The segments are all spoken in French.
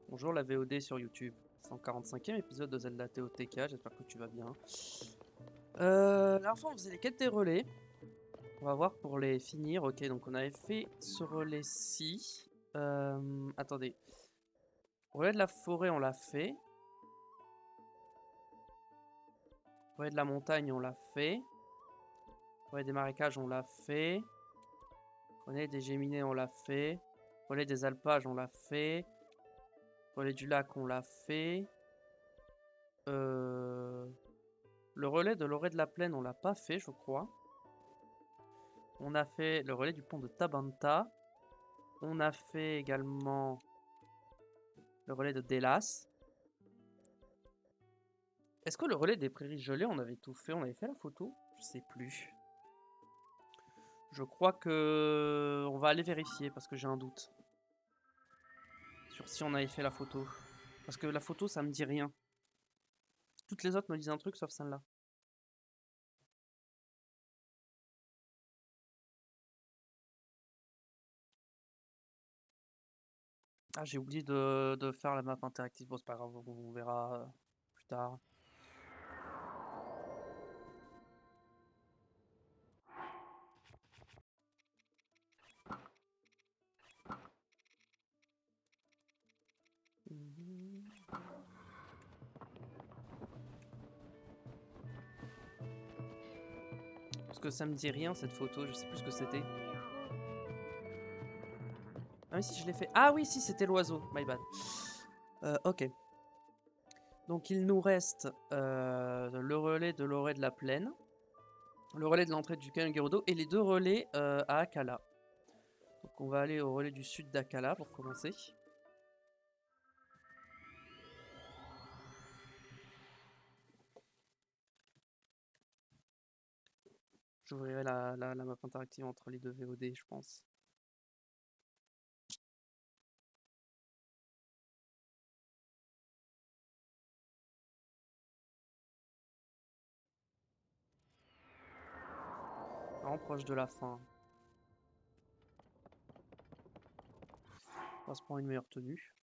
Bonjour la VOD sur YouTube. 145e épisode de Zelda TOTK, j'espère que tu vas bien. La dernière fois on faisait les quêtes des relais. On va voir pour les finir. Ok, donc on avait fait ce relais-ci. Attendez. Relais de la forêt on l'a fait. Relais de la montagne on l'a fait. Relais des marécages on l'a fait. Relais des géminées on l'a fait. Relais des alpages on l'a fait. Relais du lac on l'a fait. Le relais de l'orée de la plaine on l'a pas fait je crois. On a fait le relais du pont de Tabanta. On a fait également le relais de Delas. Est-ce que le relais des prairies gelées, on avait tout fait? On avait fait la photo? Je sais plus. Je crois que on va aller vérifier parce que j'ai un doute sur si on avait fait la photo. Parce que la photo, ça me dit rien. Toutes les autres me disent un truc sauf celle-là. Ah, j'ai oublié de faire la map interactive. Bon, c'est pas grave, on verra plus tard. Parce que ça me dit rien cette photo, je sais plus ce que c'était. Ah mais si, je l'ai fait. Ah oui, si, c'était l'oiseau. My bad. Ok. Donc il nous reste le relais de l'orée de la plaine, le relais de l'entrée du canyon Gerudo et les deux relais à Akala. Donc on va aller au relais du sud d'Akala pour commencer. J'ouvrirai la map interactive entre les deux VOD, je pense. Vraiment proche de la fin. On va se prendre une meilleure tenue.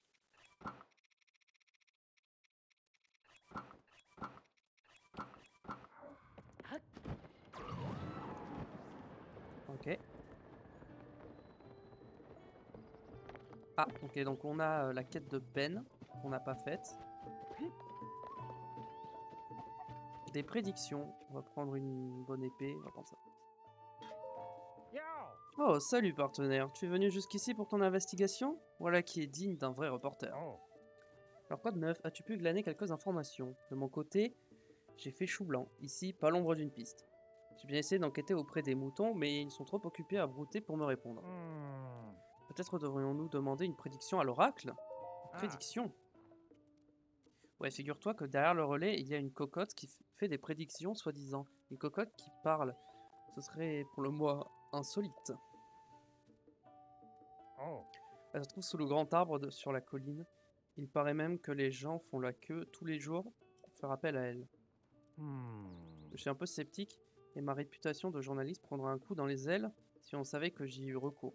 Ok. Ah, ok, donc on a la quête de peine qu'on n'a pas faite. Des prédictions. On va prendre une bonne épée. On va prendre ça. Oh, salut partenaire. Tu es venu jusqu'ici pour ton investigation? Voilà qui est digne d'un vrai reporter. Alors quoi de neuf? As-tu pu glaner quelques informations? De mon côté, j'ai fait chou blanc. Ici, pas l'ombre d'une piste. J'ai bien essayé d'enquêter auprès des moutons, mais ils sont trop occupés à brouter pour me répondre. Peut-être devrions-nous demander une prédiction à l'oracle? Prédiction? Ouais, figure-toi que derrière le relais, il y a une cocotte qui fait des prédictions, soi-disant. Une cocotte qui parle. Ce serait, pour le moins, insolite. Elle se trouve sous le grand arbre sur la colline. Il paraît même que les gens font la queue tous les jours pour faire appel à elle. Je suis un peu sceptique et ma réputation de journaliste prendra un coup dans les ailes si on savait que j'y ai eu recours.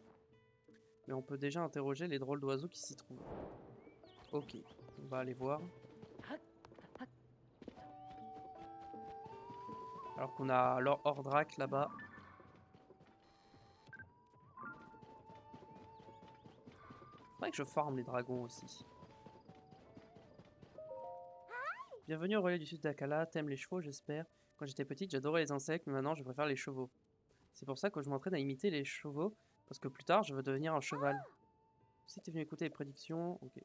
Mais on peut déjà interroger les drôles d'oiseaux qui s'y trouvent. Ok, on va aller voir. Alors qu'on a Ordrak là-bas. Faudrait que je farme les dragons aussi. Bienvenue au relais du sud d'Akala, t'aimes les chevaux j'espère. Quand j'étais petite j'adorais les insectes mais maintenant je préfère les chevaux. C'est pour ça que je m'entraîne à imiter les chevaux parce que plus tard je veux devenir un cheval. Si t'es venu écouter les prédictions, ok.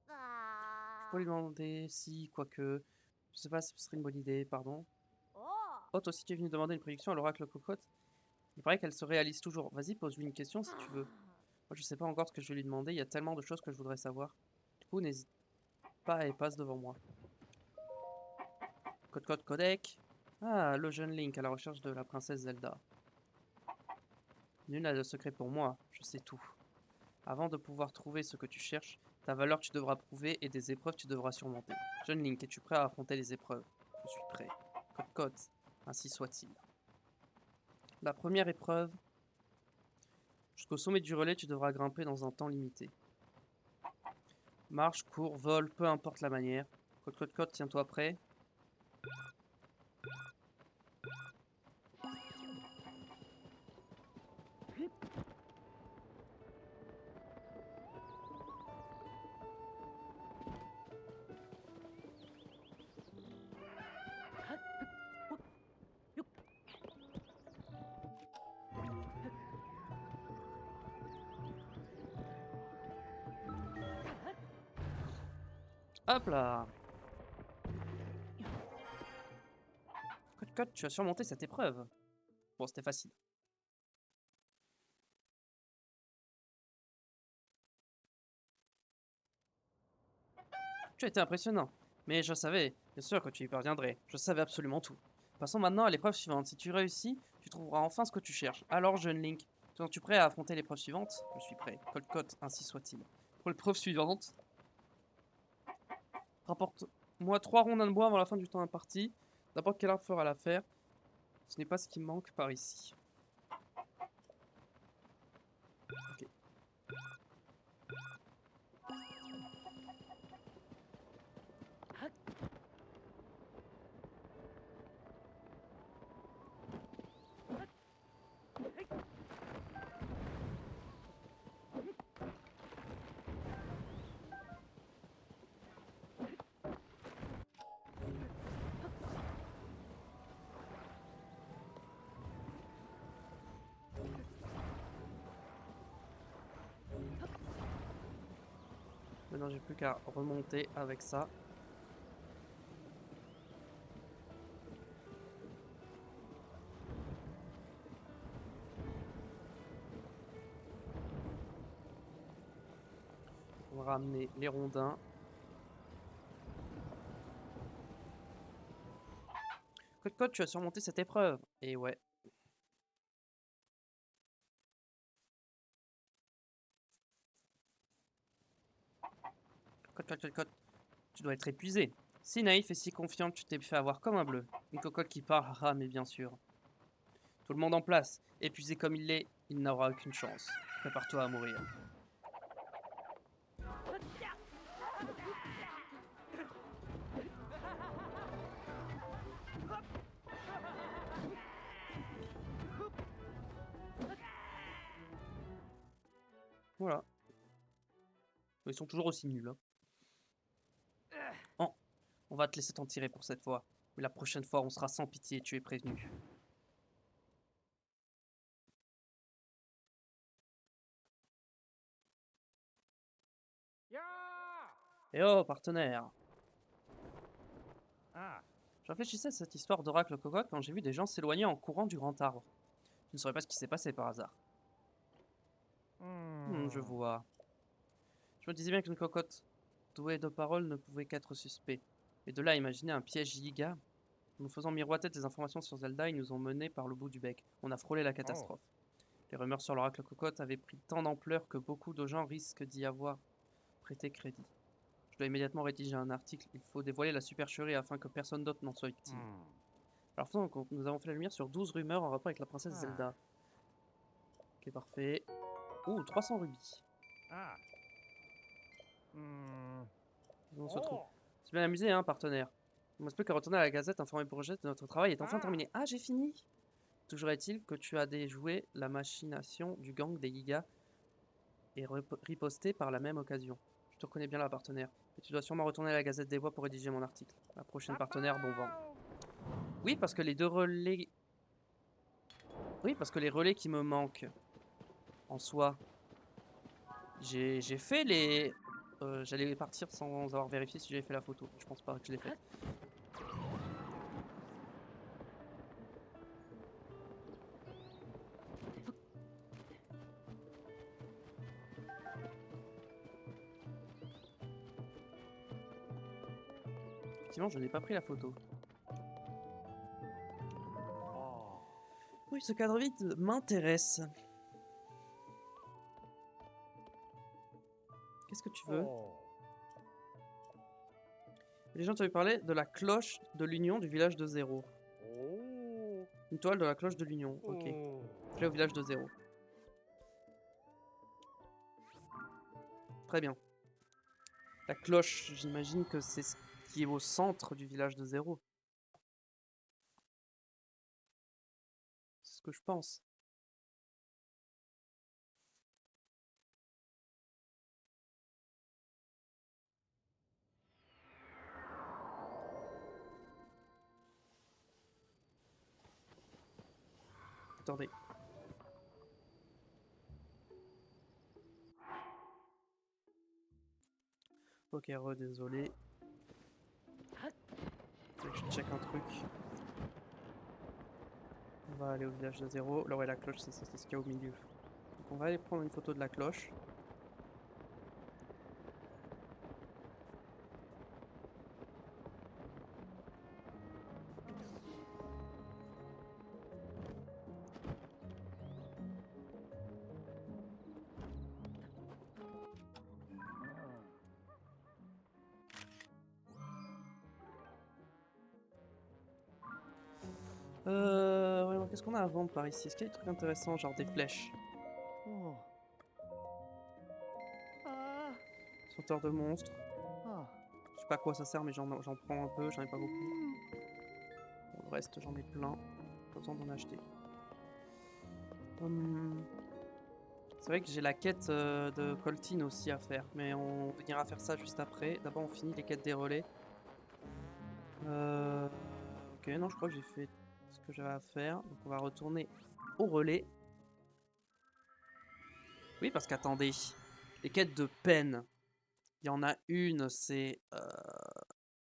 Je pourrais lui demander si, quoique... Je sais pas si ce serait une bonne idée, pardon. Oh, toi aussi tu es venu demander une prédiction à l'oracle cocotte. Il paraît qu'elle se réalise toujours. Vas-y, pose-lui une question si tu veux. Moi je sais pas encore ce que je vais lui demander, il y a tellement de choses que je voudrais savoir. Du coup, n'hésite pas et passe devant moi. Code codec. Ah, le jeune Link à la recherche de la princesse Zelda. Nul n'a de secret pour moi, je sais tout. Avant de pouvoir trouver ce que tu cherches, ta valeur tu devras prouver et des épreuves tu devras surmonter. Jeune Link, es-tu prêt à affronter les épreuves? Je suis prêt. Code, ainsi soit-il. La première épreuve Jusqu'au sommet du relais, tu devras grimper dans un temps limité. Marche, cours, vole, peu importe la manière. Code, tiens-toi prêt. Hop là. Code, tu as surmonté cette épreuve. Bon, c'était facile. Tu as été impressionnant. Mais je savais, bien sûr, que tu y parviendrais. Je savais absolument tout. Passons maintenant à l'épreuve suivante. Si tu réussis, tu trouveras enfin ce que tu cherches. Alors, jeune Link, es-tu prêt à affronter l'épreuve suivante? Je suis prêt. Code, ainsi soit-il. Pour l'épreuve suivante, rapporte-moi 3 rondins de bois avant la fin du temps imparti. D'abord, quel arbre fera l'affaire? Ce n'est pas ce qui manque par ici. Ok. Maintenant, j'ai plus qu'à remonter avec ça. On va ramener les rondins. Code, tu as surmonté cette épreuve. Et ouais. Code. Tu dois être épuisé. Si naïf et si confiant, tu t'es fait avoir comme un bleu. Une cocotte qui parle rame, bien sûr. Tout le monde en place. Épuisé comme il l'est, il n'aura aucune chance. Prépare-toi à mourir. Voilà. Ils sont toujours aussi nuls. Hein. Oh, on va te laisser t'en tirer pour cette fois. Mais la prochaine fois, on sera sans pitié, tu es prévenu. Eh oh, partenaire. Je réfléchissais à cette histoire d'oracle cocotte quand j'ai vu des gens s'éloigner en courant du grand arbre. Je ne saurais pas ce qui s'est passé par hasard. Je vois. Je me disais bien qu'une cocotte douée de paroles ne pouvait qu'être suspect. Et de là à imaginer un piège giga. En nous faisant miroiter des informations sur Zelda, ils nous ont menés par le bout du bec. On a frôlé la catastrophe. Les rumeurs sur l'oracle cocotte avaient pris tant d'ampleur que beaucoup de gens risquent d'y avoir prêté crédit. Je dois immédiatement rédiger un article. Il faut dévoiler la supercherie afin que personne d'autre n'en soit victime. Alors, nous avons fait la lumière sur 12 rumeurs en rapport avec la princesse Zelda. Ok, parfait. Ouh, 300 rubis. On se trouve. C'est bien amusé, hein, partenaire. Il ne reste plus qu'à retourner à la gazette informer Bourget de notre travail est enfin terminé. Ah, j'ai fini. Toujours est-il que tu as déjoué la machination du gang des Gigas et riposté par la même occasion. Je te reconnais bien là, partenaire. Et tu dois sûrement retourner à la Gazette des Bois pour rédiger mon article. La prochaine partenaire, bon vent. Oui, parce que les deux relais... Oui, parce que les relais qui me manquent, en soi, j'ai fait les... J'allais partir sans avoir vérifié si j'avais fait la photo. Je pense pas que je l'ai fait. Effectivement, je n'ai pas pris la photo. Oui, ce cadre vide m'intéresse. Qu'est-ce que tu veux? Les gens t'avaient parlé de la cloche de l'Union du village de Zéro. Une toile de la cloche de l'Union, ok. Je vais au village de Zéro. Très bien. La cloche, j'imagine que c'est ce qui est au centre du village de Zéro. C'est ce que je pense. Attendez. Ok, désolé. Faut que je check un truc. On va aller au village de Zéro. Là, ouais, la cloche, c'est ce qu'il y a au milieu. Donc, on va aller prendre une photo de la cloche. Ouais, qu'est-ce qu'on a à vendre par ici? Est-ce qu'il y a des trucs intéressants, genre des flèches? Sauteur de monstres. Je sais pas à quoi ça sert, mais j'en prends un peu, j'en ai pas beaucoup. Bon, le reste, j'en ai plein. Pas besoin d'en acheter. C'est vrai que j'ai la quête de Coltine aussi à faire, mais on ira faire ça juste après. D'abord, on finit les quêtes des relais. Ok, non, je crois que j'ai fait ce que j'avais à faire. Donc, on va retourner au relais. Oui, parce qu'attendez, les quêtes de peine, il y en a une, c'est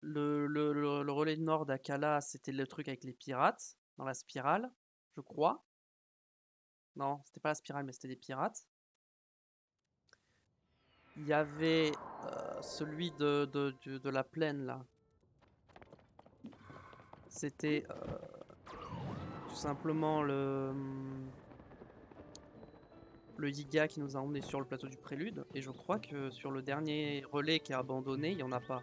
le relais nord d'Akala, c'était le truc avec les pirates, dans la spirale, je crois. Non, c'était pas la spirale, mais c'était des pirates. Il y avait celui de la plaine, là. C'était tout simplement le Yiga qui nous a emmenés sur le plateau du Prélude. Et je crois que sur le dernier relais qui est abandonné, il n'y en a pas.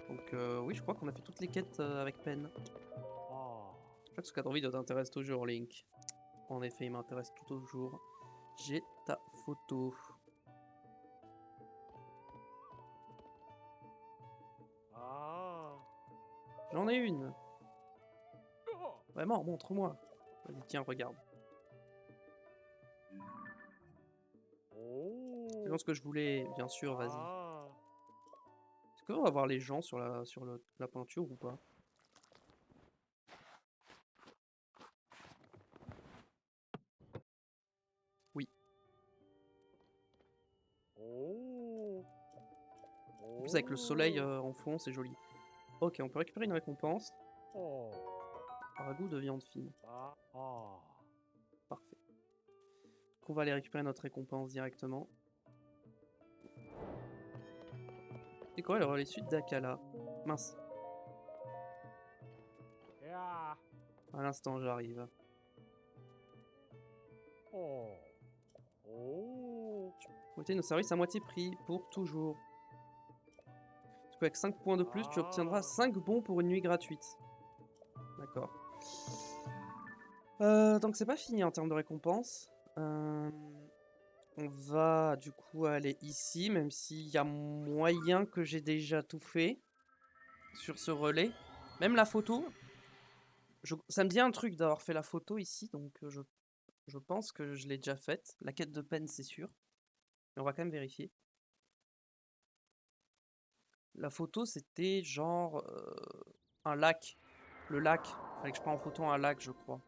Donc oui, je crois qu'on a fait toutes les quêtes avec peine. Je crois que ce cadre vidéo t'intéresse toujours, Link. En effet, il m'intéresse toujours. J'ai ta photo. J'en ai une. Vraiment, montre-moi. Vas-y, tiens, regarde. C'est bien ce que je voulais, bien sûr, vas-y. Est-ce qu'on va voir les gens sur la peinture ou pas? Oui. En plus, avec le soleil en fond, c'est joli. Ok, on peut récupérer une récompense. Ragoût de viande fine. Parfait. Donc on va aller récupérer notre récompense directement. C'est quoi le relais sud d'Akala? Mince. À l'instant, j'arrive. Écoutez, nos services à moitié prix, pour toujours. Du coup, avec 5 points de plus, tu obtiendras 5 bons pour une nuit gratuite. D'accord. Donc c'est pas fini en termes de récompenses. On va du coup aller ici, même s'il y a moyen que j'ai déjà tout fait sur ce relais. Même la photo, ça me dit un truc d'avoir fait la photo ici, donc je pense que je l'ai déjà faite. La quête de peine, c'est sûr. Mais on va quand même vérifier. La photo, c'était genre un lac. Le lac. Fallait que je prenne en photo un lac, je crois.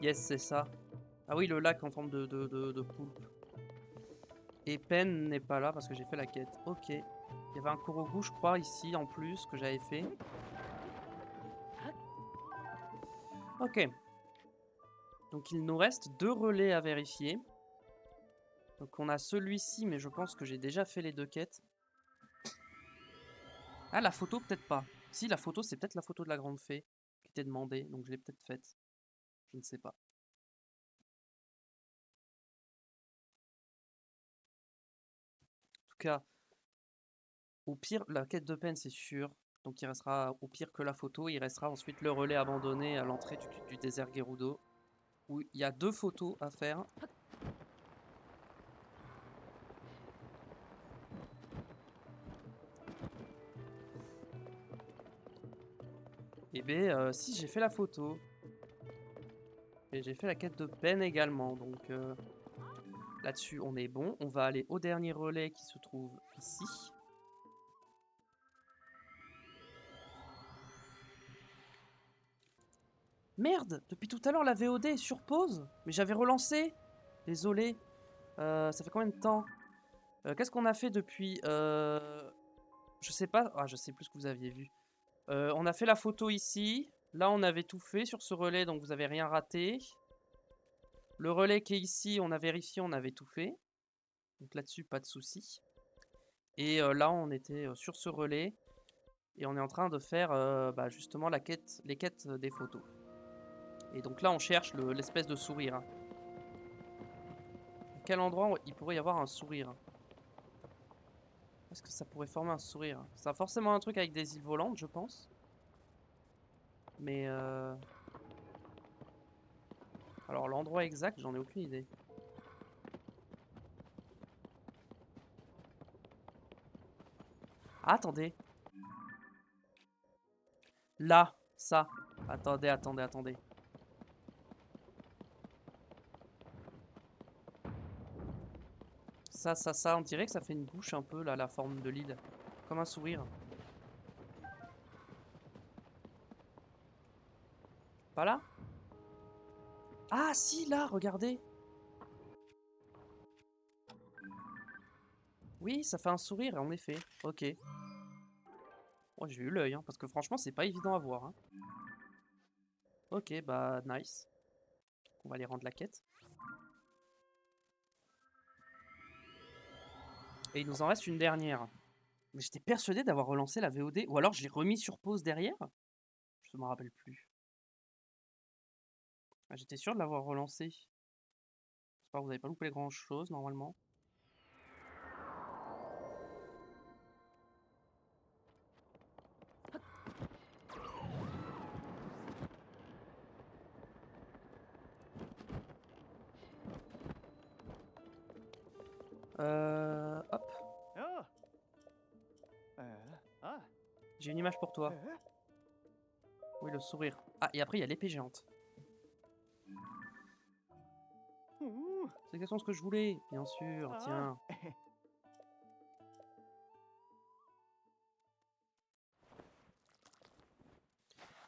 Yes, c'est ça. Ah oui, le lac en forme de poulpe. Et Pen n'est pas là parce que j'ai fait la quête. Ok. Il y avait un Korogu, je crois, ici en plus que j'avais fait. Ok. Donc il nous reste 2 relais à vérifier. Donc on a celui-ci, mais je pense que j'ai déjà fait les 2 quêtes. Ah, la photo, peut-être pas. Si, la photo, c'est peut-être la photo de la grande fée qui était demandée, donc je l'ai peut-être faite. Je ne sais pas. En tout cas, Au pire, la quête de peine, c'est sûr. Donc il restera au pire que la photo. Il restera ensuite le relais abandonné à l'entrée du désert Gerudo, où il y a 2 photos à faire. Et ben si, j'ai fait la photo. Et j'ai fait la quête de peine également. Donc là-dessus, on est bon. On va aller au dernier relais qui se trouve ici. Merde! Depuis tout à l'heure, la VOD est sur pause. Mais j'avais relancé. Désolé. Ça fait combien de temps? Qu'est-ce qu'on a fait depuis je sais pas. Ah, je sais plus ce que vous aviez vu. On a fait la photo ici. Là, on avait tout fait sur ce relais, donc vous avez rien raté. Le relais qui est ici, on a vérifié, on avait tout fait. Donc là-dessus, pas de souci. Et là, on était sur ce relais. Et on est en train de faire bah, justement les quêtes des photos. Et donc là, on cherche l'espèce de sourire. À quel endroit il pourrait y avoir un sourire? Est-ce que ça pourrait former un sourire? Ça a forcément un truc avec des îles volantes, je pense. Mais alors l'endroit exact, j'en ai aucune idée. Ah, attendez. Là, ça. Attendez, attendez, attendez. Ça, on dirait que ça fait une bouche un peu, là, la forme de l'île. Comme un sourire. Pas là? Ah, si, là, regardez. Oui, ça fait un sourire, en effet. Ok. Oh, j'ai eu l'œil, hein, parce que franchement, c'est pas évident à voir. Hein. Ok, bah, nice. On va aller rendre la quête. Et il nous en reste une dernière. Mais j'étais persuadé d'avoir relancé la VOD. Ou alors je l'ai remis sur pause derrière. Je me rappelle plus. Ah, j'étais sûr de l'avoir relancé. J'espère que vous n'avez pas loupé grand chose normalement. Hop. J'ai une image pour toi. Oui, le sourire. Ah, et après il y a l'épée géante. C'est exactement ce que je voulais, bien sûr. Tiens.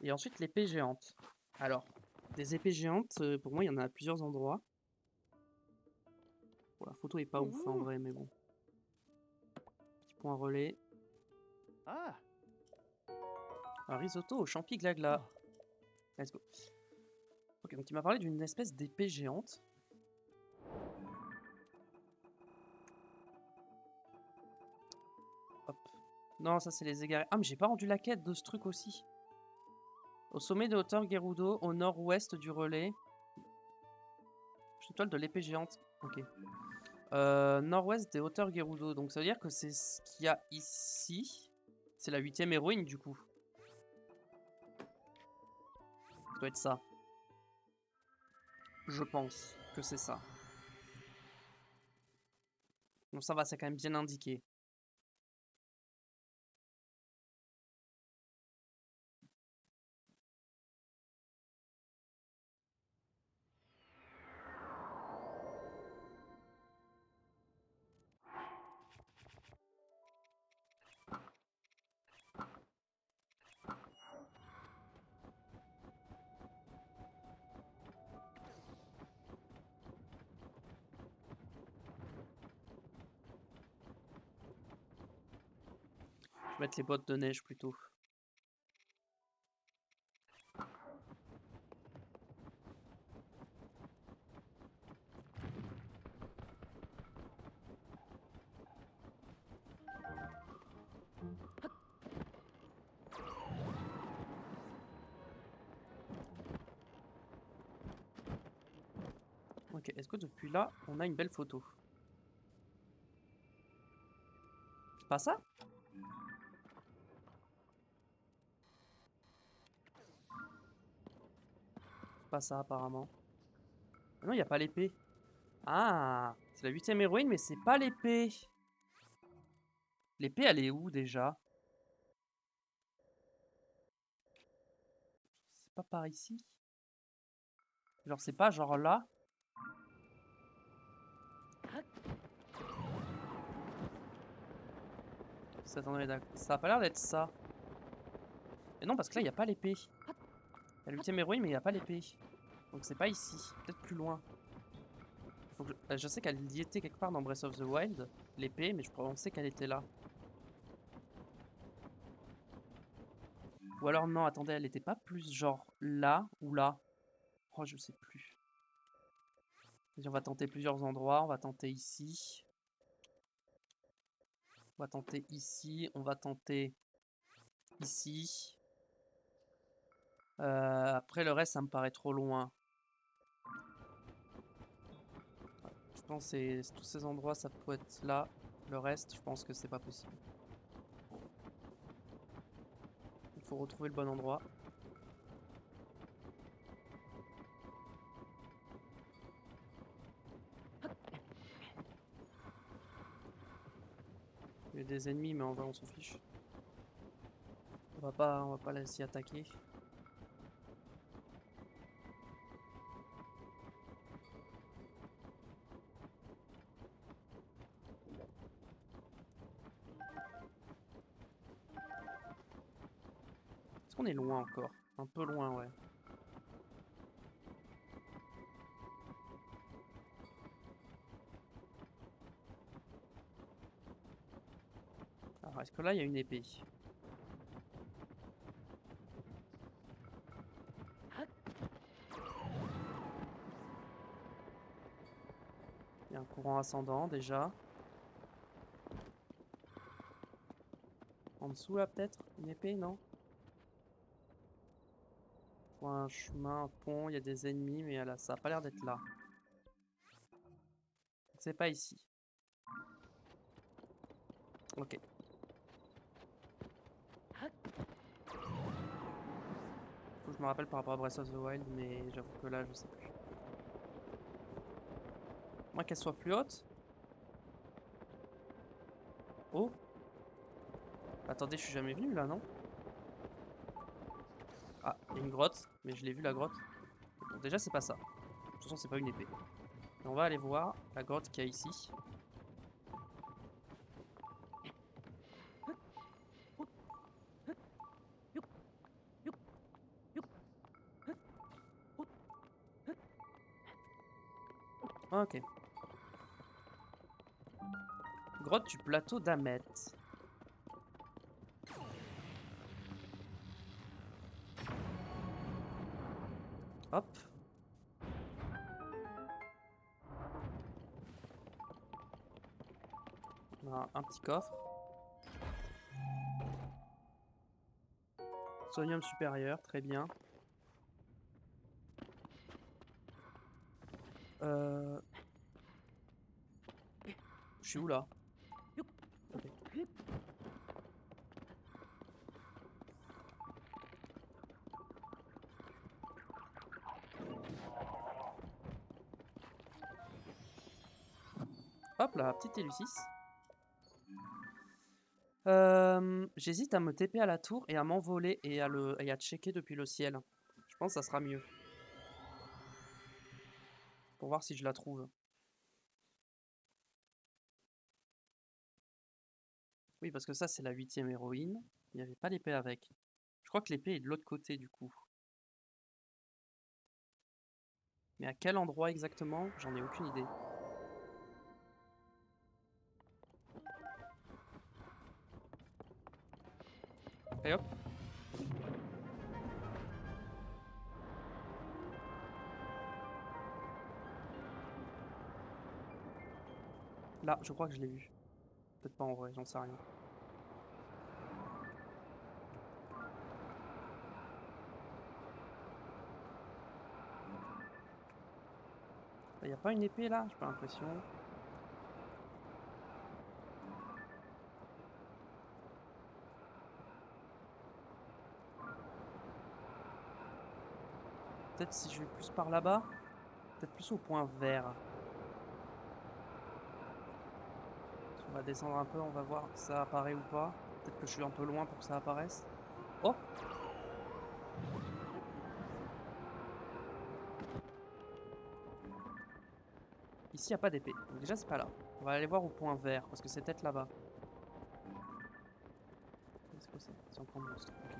Et ensuite l'épée géante. Alors, des épées géantes, pour moi il y en a à plusieurs endroits. Bon, la photo est pas ouf en vrai, mais bon. Petit point relais. Un risotto au champi glagla. Let's go. Ok, donc il m'a parlé d'une espèce d'épée géante. Hop. Non, ça c'est les égarés. Ah, mais j'ai pas rendu la quête de ce truc aussi. Au sommet de hauteur Gerudo, au nord-ouest du relais. Étoile de l'épée géante. Ok. Nord-ouest des hauteurs Gerudo. Donc ça veut dire que c'est ce qu'il y a ici. C'est la 8ème héroïne du coup. Ça doit être ça. Je pense que c'est ça. Donc ça va, c'est quand même bien indiqué. Je vais mettre les bottes de neige plutôt. Ok, est-ce que depuis là, on a une belle photo? C'est pas ça? Pas ça apparemment. Ah non, il n'y a pas l'épée. Ah, c'est la 8e héroïne, mais c'est pas l'épée. L'épée, elle est où déjà? C'est pas par ici? Genre, c'est pas genre là? Ça a pas l'air d'être ça. Mais non, parce que là, il n'y a pas l'épée. Il y a la 8e héroïne, mais il n'y a pas l'épée. Donc c'est pas ici. Peut-être plus loin. Je sais qu'elle y était quelque part dans Breath of the Wild, l'épée, mais je pensais qu'elle était là. Ou alors non, attendez, elle était pas plus genre là ou là? Oh, je sais plus. Vas-y, on va tenter plusieurs endroits. On va tenter ici. On va tenter ici. On va tenter ici. Après, le reste, ça me paraît trop loin. Je pense que tous ces endroits, ça peut être là. Le reste, je pense que c'est pas possible. Il faut retrouver le bon endroit. Il y a des ennemis, mais en vrai, on s'en fiche. On va pas s'y attaquer. Est-ce qu'on est loin encore? Un peu loin, ouais. Alors, est-ce que là, il y a une épée? Il y a un courant ascendant, déjà. En dessous, là, peut-être? Une épée, non? Ou un chemin, un pont, il y a des ennemis, mais là, ça a pas l'air d'être là. C'est pas ici. Ok. Faut que je me rappelle par rapport à Breath of the Wild, mais j'avoue que là, je sais plus. Moi, qu'elle soit plus haute? Oh! Attendez, je suis jamais venu là, non? Ah, il y a une grotte, mais je l'ai vu la grotte. Bon, déjà, c'est pas ça. De toute façon, c'est pas une épée. Et on va aller voir la grotte qu'il y a ici. Ok. Grotte du plateau d'Amet. Hop. On a un petit coffre. Sonium supérieur, très bien. Je suis où là? Ok. Hop là, petite Elucis. J'hésite à me TP à la tour et à m'envoler et à checker depuis le ciel. Je pense que ça sera mieux. Pour voir si je la trouve. Oui, parce que ça, c'est la 8e héroïne. Il n'y avait pas l'épée avec. Je crois que l'épée est de l'autre côté, du coup. Mais à quel endroit exactement? J'en ai aucune idée. Et hop. Là, je crois que je l'ai vu. Peut-être pas en vrai, j'en sais rien. Il n'y a pas une épée là? J'ai pas l'impression. peut-être si je vais plus par là-bas. Peut-être plus au point vert. On va descendre un peu, on va voir si ça apparaît ou pas. Peut-être que je suis un peu loin pour que ça apparaisse. Oh! Ici, il n'y a pas d'épée. Donc déjà, c'est pas là. On va aller voir au point vert, parce que c'est peut-être là-bas. Qu'est-ce que c'est? C'est un point monstre. Ok.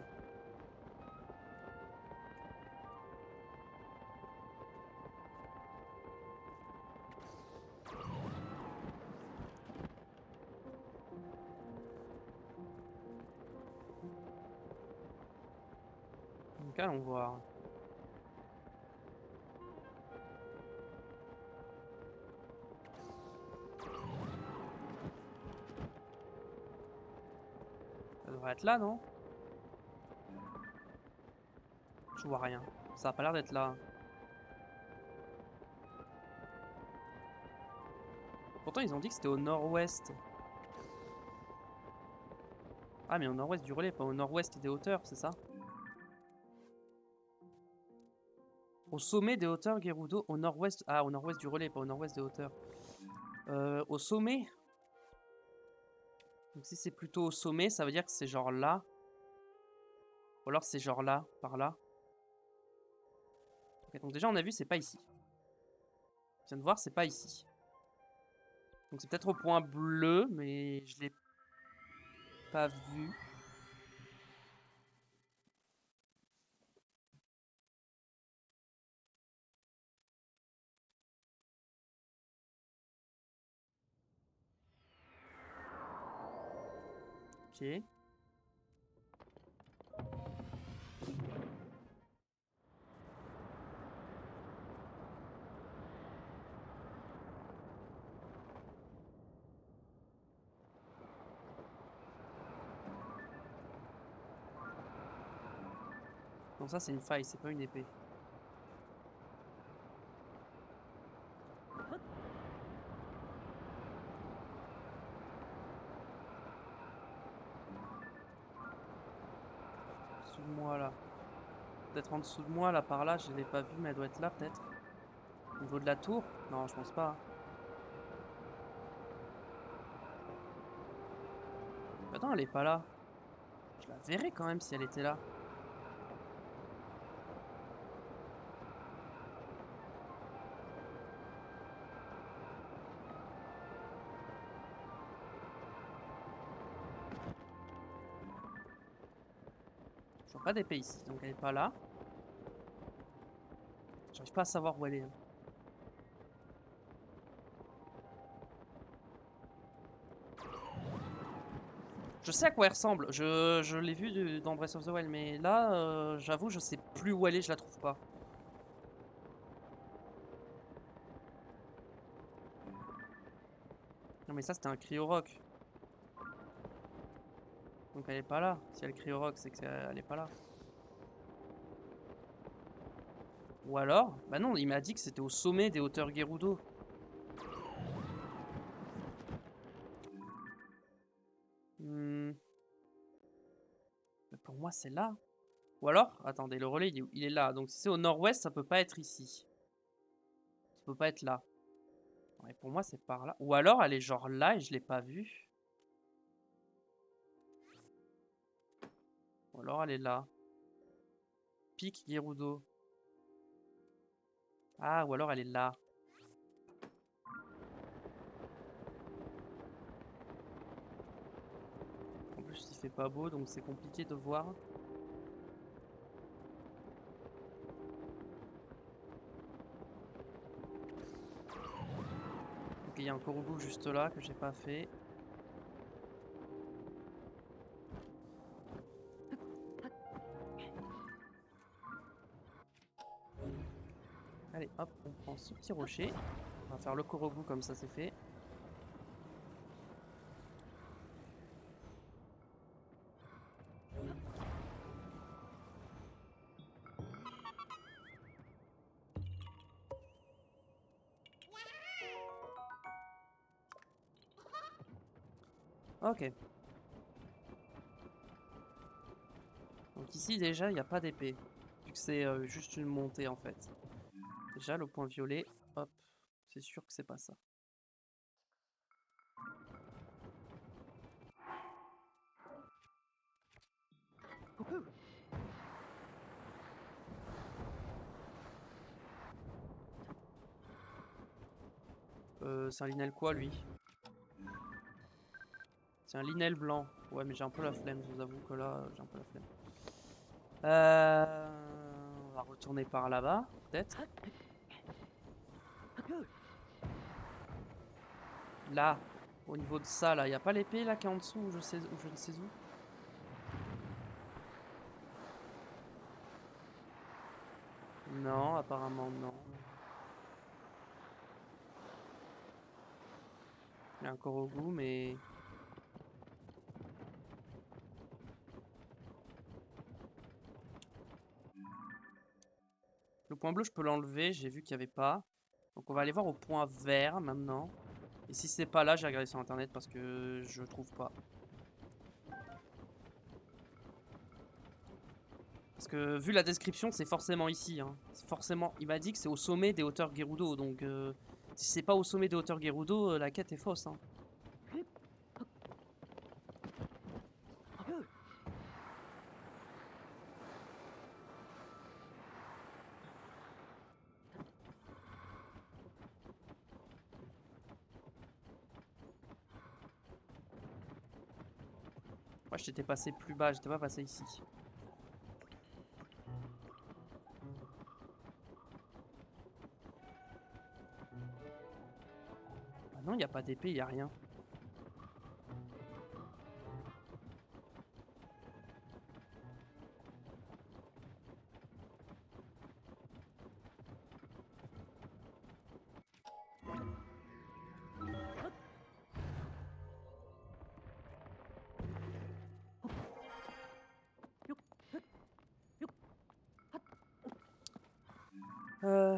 Donc allons voir. Ça devrait être là, non? Je vois rien. Ça a pas l'air d'être là. Pourtant, ils ont dit que c'était au nord-ouest. Ah, mais au nord-ouest du relais, pas au nord-ouest des hauteurs, c'est ça? Au sommet des hauteurs, Gerudo, au nord-ouest. Ah, au nord-ouest du relais, pas au nord-ouest des hauteurs. Au sommet. Donc si c'est plutôt au sommet, ça veut dire que c'est genre là. Ou alors c'est genre là, par là. Ok, donc déjà on a vu, c'est pas ici. On vient de voir, c'est pas ici. Donc c'est peut-être au point bleu, mais je l'ai pas vu. Ok. Donc ça c'est une faille, c'est pas une épée. Dessous de moi là. Peut-être en dessous de moi là, par là, je l'ai pas vue, mais elle doit être là peut-être. Au niveau de la tour? Non, je pense pas. Attends, elle est pas là. Je la verrais quand même si elle était là. Je vois pas d'épée ici, donc elle est pas là. J'arrive pas à savoir où elle est. Hein. Je sais à quoi elle ressemble, je l'ai vue dans Breath of the Wild, mais là, j'avoue, je sais plus où elle est, je la trouve pas. Non mais ça c'était un Cryo-Rock. Donc elle est pas là. Si elle Cryo-Rock, c'est qu'elle est pas là. Ou alors, bah non, il m'a dit que c'était au sommet des hauteurs Gerudo. Hmm. Mais pour moi c'est là. Ou alors, attendez, le relais il est là. Donc si c'est au nord-ouest, ça peut pas être ici. Ça peut pas être là. Ouais, pour moi c'est par là. Ou alors elle est genre là et je l'ai pas vue. Ou alors elle est là. Pic Gerudo. Ah, ou alors elle est là. En plus il fait pas beau donc c'est compliqué de voir. Ok, il y a un Korugu juste là que j'ai pas fait. Allez, hop, on prend ce petit rocher. On va faire le Korogu comme ça c'est fait. Ok. Donc ici déjà il n'y a pas d'épée. vu que c'est juste une montée en fait. Déjà, le point violet, hop, c'est sûr que c'est pas ça. C'est un linel quoi lui? C'est un linel blanc. Ouais, mais j'ai un peu la flemme, je vous avoue que là, j'ai un peu la flemme. On va retourner par là-bas, peut-être. Là, au niveau de ça, là, y a pas l'épée là qui est en dessous ou je ne sais où? Non, apparemment non. Il y a un Korogu, mais... Le point bleu, je peux l'enlever, j'ai vu qu'il n'y avait pas. Donc on va aller voir au point vert maintenant. Et si c'est pas là, j'ai regardé sur internet parce que je trouve pas. Parce que vu la description, c'est forcément ici. Hein. C'est forcément... Il m'a dit que c'est au sommet des hauteurs Gerudo. Donc si c'est pas au sommet des hauteurs Gerudo, la quête est fausse. Hein. Moi, j'étais passé plus bas, j'étais pas passé ici. Ah non, il n'y a pas d'épée, il n'y a rien.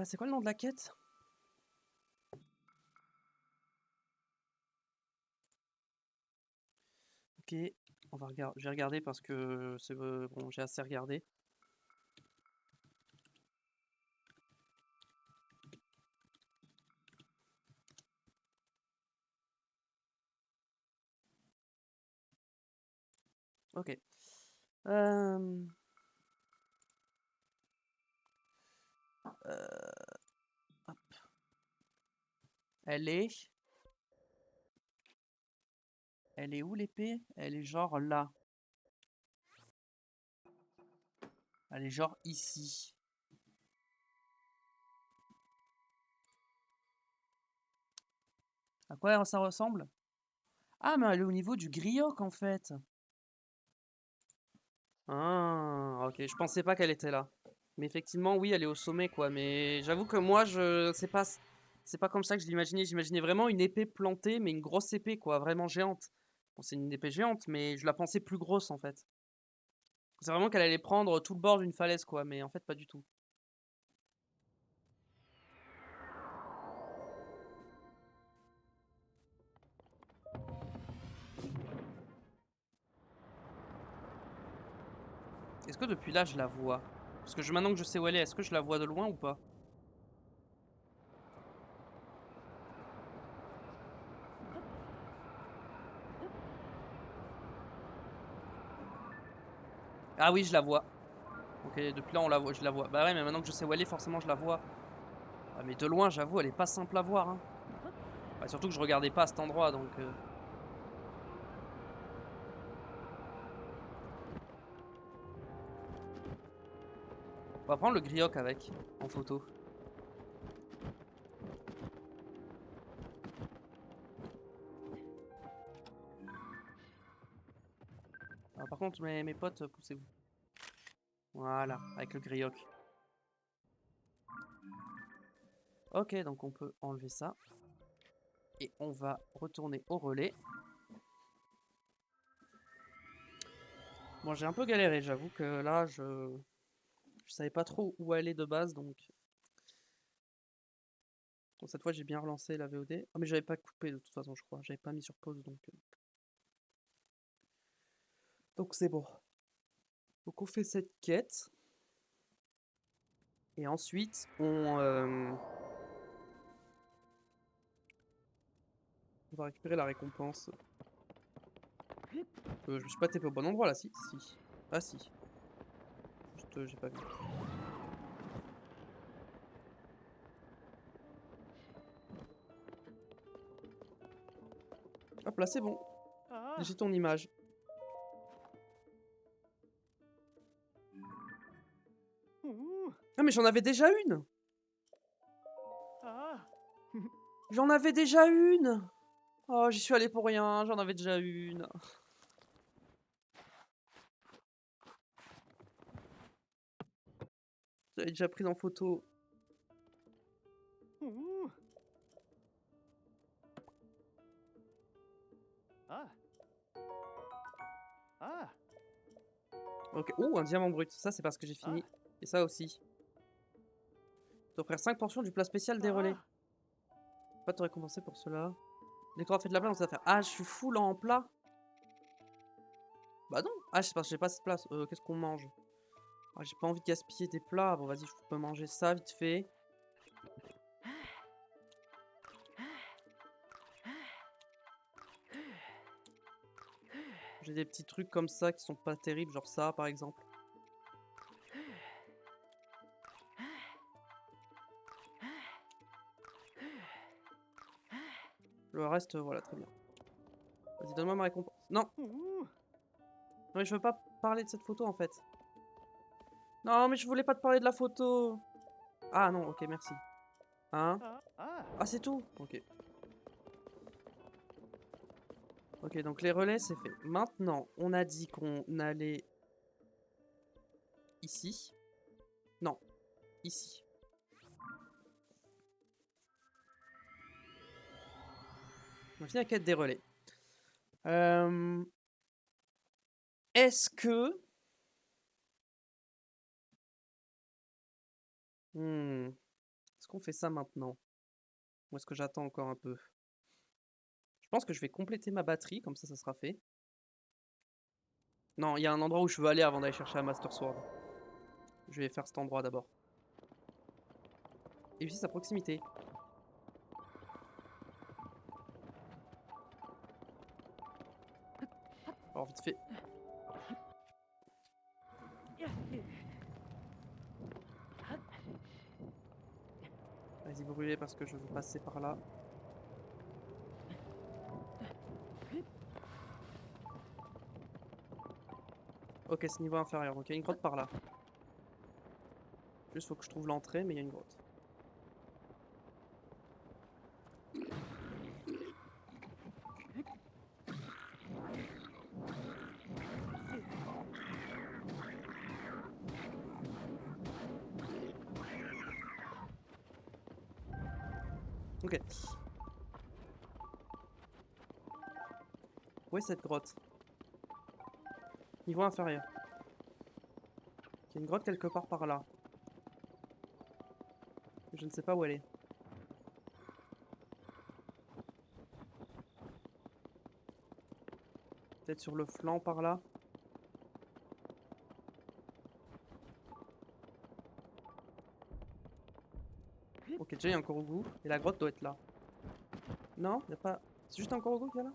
C'est quoi le nom de la quête? Ok, on va regarder. Je vais regarder parce que c'est bon, j'ai assez regardé. Ok. Hop. Elle est... Elle est où l'épée? Elle est genre là. Elle est genre ici. À quoi ça ressemble? Ah, mais elle est au niveau du grioc en fait. Ah, ok. Je pensais pas qu'elle était là. Mais effectivement, oui, elle est au sommet quoi. Mais j'avoue que moi, c'est pas comme ça que je l'imaginais. J'imaginais vraiment une épée plantée, mais une grosse épée quoi, vraiment géante. Bon, c'est une épée géante, mais je la pensais plus grosse en fait. C'est vraiment qu'elle allait prendre tout le bord d'une falaise quoi, mais en fait pas du tout. Est-ce que depuis là je la vois? Parce que maintenant que je sais où elle est, est-ce que je la vois de loin ou pas? Ah oui, je la vois. Ok, depuis là on la voit, je la vois. Bah ouais, mais maintenant que je sais où elle est, forcément je la vois. Ah, mais de loin, j'avoue, elle est pas simple à voir. Hein. Bah, surtout que je regardais pas à cet endroit, donc... On va prendre le grioc avec, en photo. Ah, par contre, mes potes, poussez-vous. Voilà, avec le grioc. Ok, donc on peut enlever ça. Et on va retourner au relais. Bon, j'ai un peu galéré, j'avoue que là, je savais pas trop où aller de base, donc... Bon, cette fois, j'ai bien relancé la VOD. Ah, mais j'avais pas coupé de toute façon, je crois. J'avais pas mis sur pause, donc... Donc c'est bon. Donc on fait cette quête. Et ensuite, on va récupérer la récompense. Je me suis pas tapé au bon endroit là, si? Si. Ah si. Juste, j'ai pas vu. Hop là, c'est bon. J'ai ton image. Ah mais j'en avais déjà une! J'en avais déjà une! Oh, j'y suis allé pour rien, j'en avais déjà une. J'avais déjà pris en photo. Ok. Oh, un diamant brut. Ça, c'est parce que j'ai fini. Et ça aussi. T'offrir 5 portions du plat spécial des relais. Pas te récompenser pour cela. Décor fait de la place, on va faire. Ah, je suis full en plat. Bah non. Ah, c'est parce que j'ai pas cette place. Qu'est-ce qu'on mange? Ah, j'ai pas envie de gaspiller des plats. Bon, vas-y, je peux manger ça vite fait. J'ai des petits trucs comme ça qui sont pas terribles, genre ça par exemple. Le reste, voilà, très bien. Vas-y, donne-moi ma récompense. Non! Non, mais je veux pas parler de cette photo en fait. Non, mais je voulais pas te parler de la photo. Ah non, ok, merci. Hein? Ah, c'est tout? Ok. Ok, donc les relais, c'est fait. Maintenant, on a dit qu'on allait ici. Non, ici. On a fini la quête des relais. Est-ce que... Est-ce qu'on fait ça maintenant? Ou est-ce que j'attends encore un peu? Je pense que je vais compléter ma batterie, comme ça sera fait. Non, il y a un endroit où je veux aller avant d'aller chercher la Master Sword. Je vais faire cet endroit d'abord. Et puis sa proximité. Alors vite fait. Vas-y, brûlez parce que je veux passer par là. Ok, c'est niveau inférieur. Donc il y a une grotte par là. Juste faut que je trouve l'entrée, mais il y a une grotte. Ok. Où est cette grotte? Niveau inférieur. Il y a une grotte quelque part par là. Je ne sais pas où elle est. Peut-être sur le flanc par là. Ok, déjà il y a un Korogu. Et la grotte doit être là. Non, il a pas... C'est juste un Korogu qu'il y a là?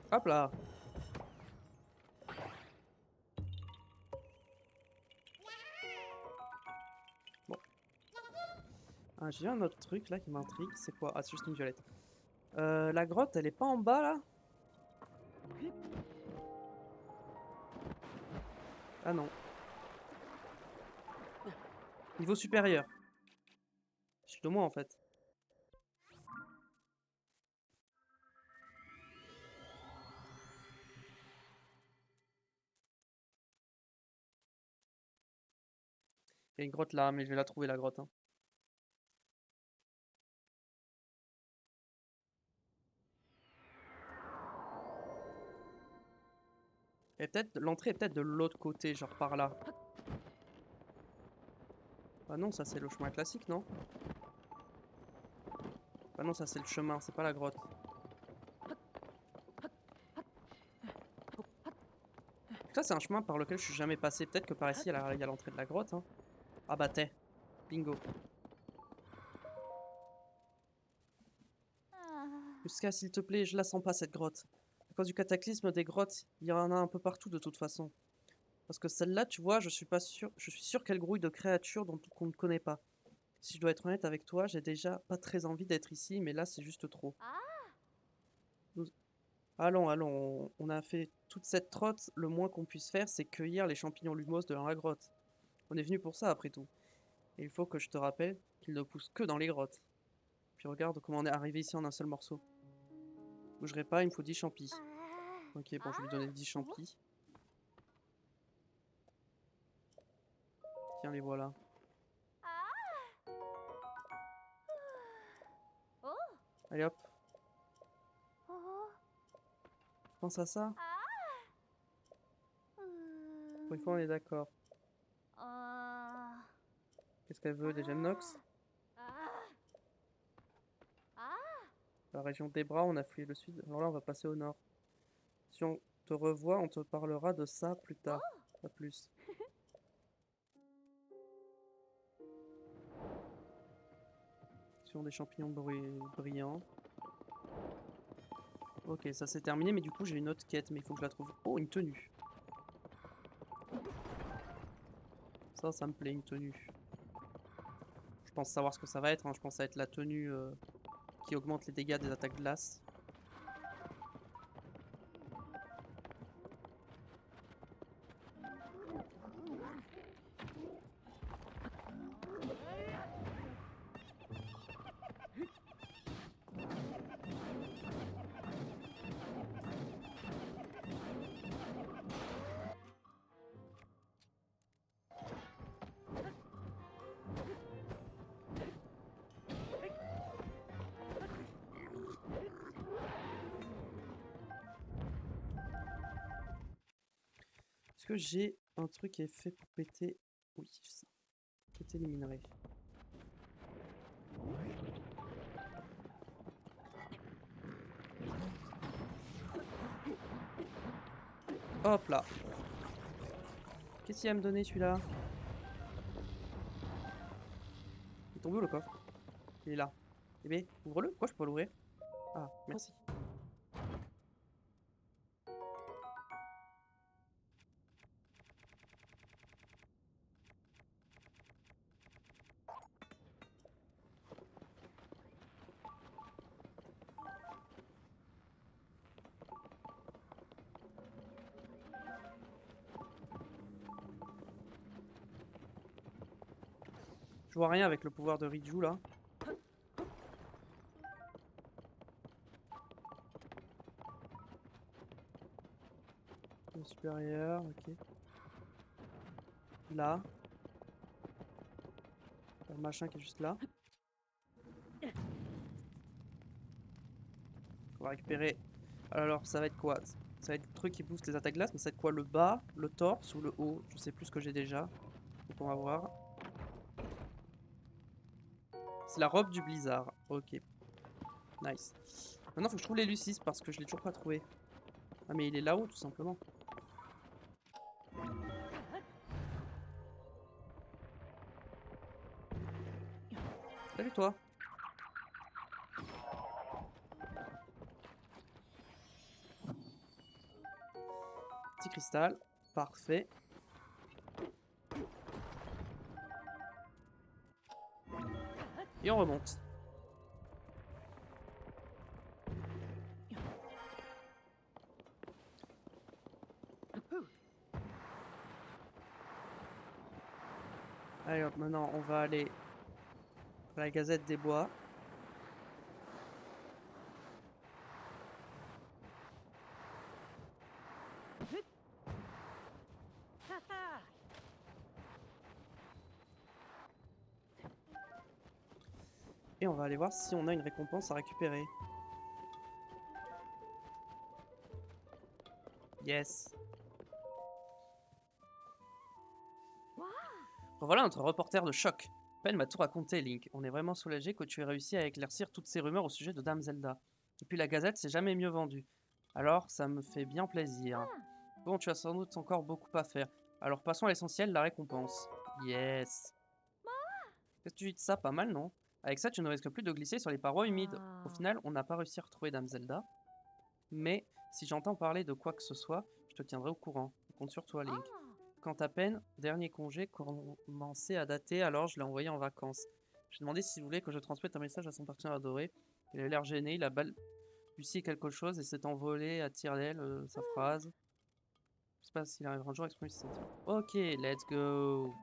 Hop là. Bon. Ah, j'ai un autre truc là qui m'intrigue. C'est quoi? Ah, c'est juste une violette. La grotte, elle est pas en bas là? Ah non. Niveau supérieur. Je de moi en fait. Il y a une grotte là, mais je vais la trouver la grotte. Hein. Et peut-être l'entrée est peut-être de l'autre côté, genre par là. Ah non, ça c'est le chemin classique, non? Ah non, ça c'est le chemin, c'est pas la grotte. Ça c'est un chemin par lequel je suis jamais passé. Peut-être que par ici il y a l'entrée de la grotte. Hein. Ah bah t'es. Bingo. Jusqu'à s'il te plaît, je la sens pas cette grotte. À cause du cataclysme des grottes, il y en a un peu partout de toute façon. Parce que celle-là, tu vois, je suis pas sûr. Je suis sûr qu'elle grouille de créatures dont qu'on ne connaît pas. Si je dois être honnête avec toi, j'ai déjà pas très envie d'être ici, mais là c'est juste trop. Nous- Allons, allons, on a fait toute cette trotte, le moins qu'on puisse faire, c'est cueillir les champignons lumos de la grotte. On est venu pour ça après tout. Et il faut que je te rappelle qu'ils ne poussent que dans les grottes. Puis regarde comment on est arrivé ici en un seul morceau. Je bougerai pas, il me faut 10 champis. Ok, bon, je vais lui donner 10 champis. Tiens, les voilà. Allez hop, pense à ça. Pour une fois, on est d'accord. Qu'est-ce qu'elle veut, des gemmes nox? La région des bras, on a fouillé le sud. Alors là, on va passer au nord. Si on te revoit, on te parlera de ça plus tard. Pas plus. Sur des champignons brillants. Ok, ça c'est terminé, mais du coup j'ai une autre quête, mais il faut que je la trouve. Oh, une tenue. Ça me plaît, une tenue. Je pense savoir ce que ça va être. Hein. Je pense que ça va être la tenue qui augmente les dégâts des attaques glace. Est-ce que j'ai un truc qui est fait pour péter? Oui, ça. Péter les minerais. Hop là. Qu'est-ce qu'il va me donner celui-là? Il est tombé où le coffre? Il est là. Eh bien, ouvre-le. Pourquoi je peux pas l'ouvrir? Ah, merci. Je vois rien avec le pouvoir de Riju là. Le supérieur, ok. Là. Le machin qui est juste là. On va récupérer. Alors, ça va être quoi? Ça va être le truc qui booste les attaques glace, mais ça va être quoi? Le bas, le torse ou le haut? Je sais plus ce que j'ai déjà. Donc on va voir. C'est la robe du blizzard. Ok, nice. Maintenant, faut que je trouve les Lucis parce que je l'ai toujours pas trouvé. Ah, mais il est là-haut, tout simplement. Salut toi. Petit cristal. Parfait. Et on remonte. Allez hop, maintenant on va aller La Gazette des Bois. Et on va aller voir si on a une récompense à récupérer. Yes. Voilà notre reporter de choc. Ben m'a tout raconté, Link. On est vraiment soulagé que tu aies réussi à éclaircir toutes ces rumeurs au sujet de Dame Zelda. Et puis la Gazette s'est jamais mieux vendue. Alors, ça me fait bien plaisir. Bon, tu as sans doute encore beaucoup à faire. Alors passons à l'essentiel, la récompense. Yes. Qu'est-ce que tu dis de ça? Pas mal, non? Avec ça, tu ne risques plus de glisser sur les parois humides. Au final, on n'a pas réussi à retrouver Dame Zelda. Mais si j'entends parler de quoi que ce soit, je te tiendrai au courant. Je compte sur toi, Link. Quand à peine, dernier congé commençait à dater, alors je l'ai envoyé en vacances. J'ai demandé s'il voulait que je transmette un message à son partenaire adoré. Il a l'air gêné, il a balbutié quelque chose et s'est envolé à tire-d'aile sa phrase. Je sais pas s'il arrivera un jour à exprimer ses sentiments. Ok, let's go.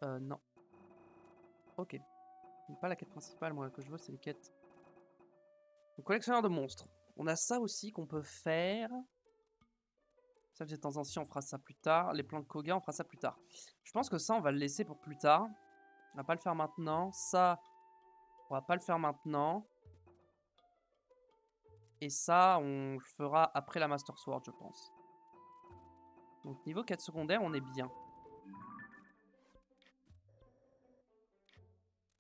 Non. Ok. Pas la quête principale, moi, que je veux, c'est les quêtes. Le collectionneur de monstres. On a ça aussi qu'on peut faire. Ça, de temps en temps, on fera ça plus tard. Les plans de Koga, on fera ça plus tard. Je pense que ça, on va le laisser pour plus tard. On va pas le faire maintenant. Ça, on va pas le faire maintenant. Et ça, on le fera après la Master Sword, je pense. Donc, niveau quête secondaire, on est bien.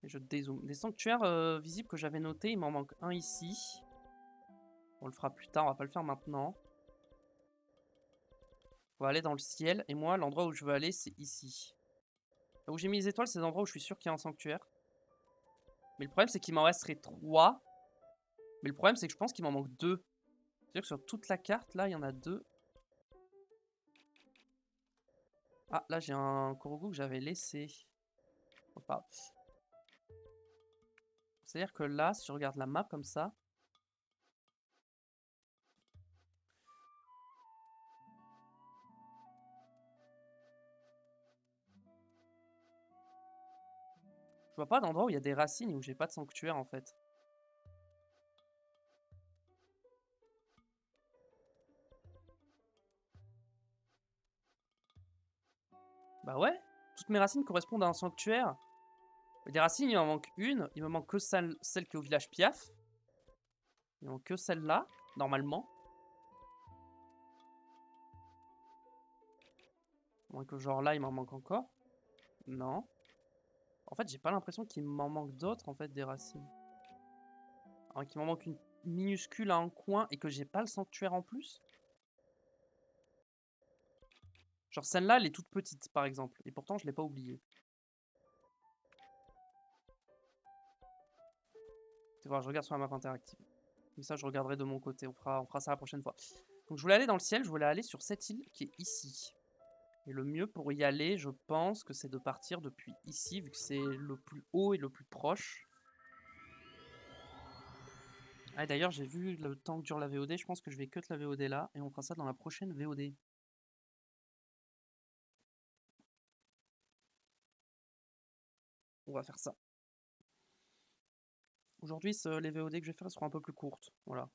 Et je dézoome. Des sanctuaires visibles que j'avais notés, il m'en manque un ici. On le fera plus tard, on va pas le faire maintenant. On va aller dans le ciel. Et moi, l'endroit où je veux aller, c'est ici. Là où j'ai mis les étoiles, c'est l'endroit où je suis sûr qu'il y a un sanctuaire. Mais le problème, c'est qu'il m'en resterait 3. Mais le problème, c'est que je pense qu'il m'en manque 2. C'est-à-dire que sur toute la carte, là, il y en a 2. Ah, là, j'ai un Korogu que j'avais laissé. Enfin, c'est-à-dire que là, si je regarde la map comme ça... Je vois pas d'endroit où il y a des racines et où j'ai pas de sanctuaire, en fait. Bah ouais, toutes mes racines correspondent à un sanctuaire. Des racines, il m'en manque une. Il me manque que celle qui est au village Piaf. Il me manque que celle-là, normalement. Moins que genre là, il m'en manque encore. Non. En fait, j'ai pas l'impression qu'il m'en manque d'autres, en fait, des racines. Alors qu'il m'en manque une minuscule à un coin et que j'ai pas le sanctuaire en plus. Genre celle-là, elle est toute petite, par exemple. Et pourtant, je l'ai pas oubliée. Tu vois, je regarde sur la map interactive. Mais ça, je regarderai de mon côté. On fera ça la prochaine fois. Donc, je voulais aller dans le ciel. Je voulais aller sur cette île qui est ici. Et le mieux pour y aller, je pense que c'est de partir depuis ici, vu que c'est le plus haut et le plus proche. Ah, d'ailleurs, j'ai vu le temps que dure la VOD. Je pense que je vais cut la VOD là. Et on fera ça dans la prochaine VOD. On va faire ça. Aujourd'hui, les VOD que je vais faire seront un peu plus courtes. Voilà.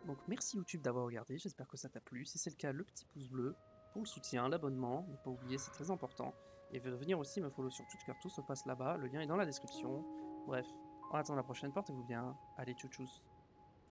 Donc merci YouTube d'avoir regardé, j'espère que ça t'a plu. Si c'est le cas, le petit pouce bleu pour le soutien, l'abonnement, ne pas oublier, c'est très important. Et venir aussi me follow sur Twitch car tout se passe là-bas, le lien est dans la description. Bref, en attendant la prochaine, portez-vous bien. Allez, tchou tchous.